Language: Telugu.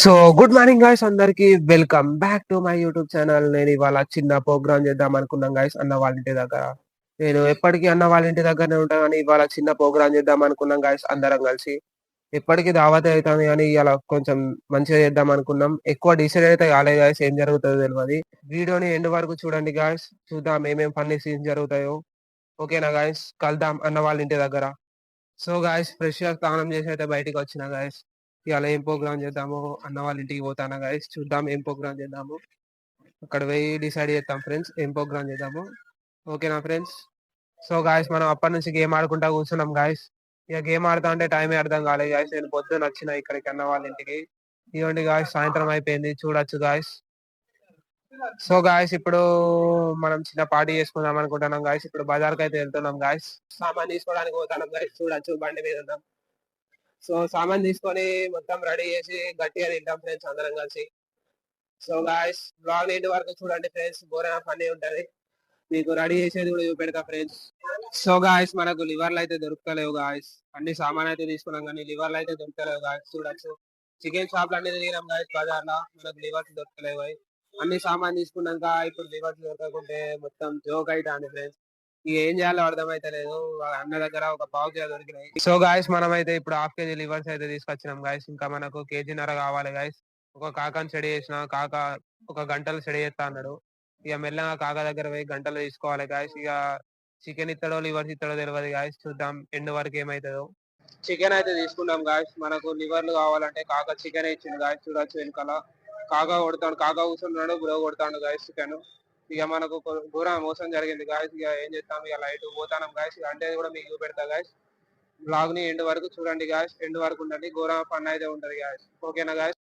సో గుడ్ మార్నింగ్ గాయ్స్, అందరికి welcome back to my YouTube channel. నేను ఇవాళ చిన్న ప్రోగ్రామ్ చేద్దాం అనుకున్నాం గాయ్స్, అన్న వాళ్ళ ఇంటి దగ్గర. నేను ఎప్పటికీ అన్న వాళ్ళ ఇంటి దగ్గరనే ఉంటాను, కానీ ఇవాళ చిన్న ప్రోగ్రామ్ చేద్దాం అనుకున్నాం గాయ్స్, అందరం కలిసి. ఎప్పటికీ దావతే అవుతుంది, కానీ ఇలా కొంచెం మంచిగా చేద్దాం అనుకున్నాం. ఎక్కువ డిసైడ్ అయితే కాలేదు గాయ్స్, ఏం జరుగుతుందో తెలియదు. వీడియోని ఎండ్ వరకు చూడండి గాయ్స్, చూద్దాం ఏమేం ఫన్నీ సీన్స్ జరుగుతాయో. ఓకేనా గాయ్స్, కలుద్దాం అన్న వాళ్ళ ఇంటి దగ్గర. సో గాయస్, ఫ్రెష్ గా స్నానం చేసి అయితే బయటికి వచ్చిన గాయస్. ఇవాళ ఏం ప్రోగ్రామ్ చేద్దాము, అన్న వాళ్ళ ఇంటికి పోతానా గాయస్, చూద్దాం ఏం ప్రోగ్రామ్ చేద్దాము. అక్కడ పోయి డిసైడ్ చేద్దాం ఫ్రెండ్స్, ఏం ప్రోగ్రామ్ చేద్దాము. ఓకేనా ఫ్రెండ్స్. సో గాయస్, మనం అప్పటి నుంచి గేమ్ ఆడుకుంటా కూర్చున్నాం గాయస్. ఇక గేమ్ ఆడుతా అంటే టైమే అర్థం కాలేదు గాయస్. నేను పొద్దున్న వచ్చిన ఇక్కడికి అన్న వాళ్ళ ఇంటికి. ఇవ్వండి గాయస్, సాయంత్రం అయిపోయింది, చూడొచ్చు గాయస్. సో గాయస్, ఇప్పుడు మనం చిన్న పార్టీ చేసుకుందాం అనుకుంటున్నాం గాయస్. ఇప్పుడు బజార్కి అయితే వెళ్తున్నాం గాయస్. సామాన్ తీసుకోవడానికి పోతున్నాం గాయస్, చూడొచ్చు బండి మీద ఉన్నాం. సో సామాన్ తీసుకొని మొత్తం రెడీ చేసి గట్టిగా తింటాం ఫ్రెండ్స్, అందరం కలిసి. సో గాయస్, బ్లాగ్ ఇంటి వరకు చూడండి ఫ్రెండ్స్, ఘోరంగా పని ఉంటది. మీకు రెడీ చేసేది కూడా చూపెడతా ఫ్రెండ్స్. సో గాయస్, మనకు లివర్లు అయితే దొరుకుతలేవు గాయస్. అన్ని సామాన్ అయితే తీసుకున్నాం, కానీ లివర్లు అయితే దొరుకుతలేవు గాయస్, చూడొచ్చు. చికెన్ షాప్లు అన్ని తిరిగినాం గాయస్ బజార్ లో, మనకు లివర్స్ దొరుకుతలేవు. అన్ని సామాన్ తీసుకున్నాక ఇప్పుడు లివర్స్ దొరకకుంటే మొత్తం జోక్ అవుతుంది ఫ్రెండ్స్. ఇక ఏం చేయాలో అర్థమైతలేదు. అన్న దగ్గర ఒక పావు కిలో దొరికినాయి. సో గాయస్, మనం అయితే ఇప్పుడు హాఫ్ కేజీ లివర్స్ అయితే తీసుకొచ్చినాం గాయస్. ఇంకా మనకు కేజీన్నర కావాలి గాయస్. ఒక కాకాని చెడి చేసిన కాక ఒక గంటలు చెడి చేస్తా అన్నాడు. ఇక మెల్లగా కాక దగ్గర పోయి గంటలు తీసుకోవాలి గాయస్. ఇక చికెన్ ఇస్తాడో లివర్స్ ఇస్తాడో తెలియదు గాయస్, చూద్దాం ఎండ్ వరకు ఏమైతుందో. చికెన్ అయితే తీసుకున్నాం గాయస్. మనకు లివర్లు కావాలంటే కాక చికెన్ ఇచ్చింది గాయస్, చూడొచ్చు వెనకాల. కాకా కొడతాడు, కాకా కూర్చున్నాడు, బ్రో కొడతాడు గాయస్ చికెన్. ఇక మనకు ఘోరం మోసం జరిగింది గాయస్. ఇక ఏం చేస్తాం, ఇక లైట్ పోతాం గాయస్. అంటే కూడా మీకు చూపెడతా గాయస్. బ్లాగ్ ని ఎండ్ వరకు చూడండి గాయస్, ఎండ్ వరకు ఉండండి, ఘోరం ఫన్ అయితే ఉంటది గాయస్. ఓకేనా గాయస్.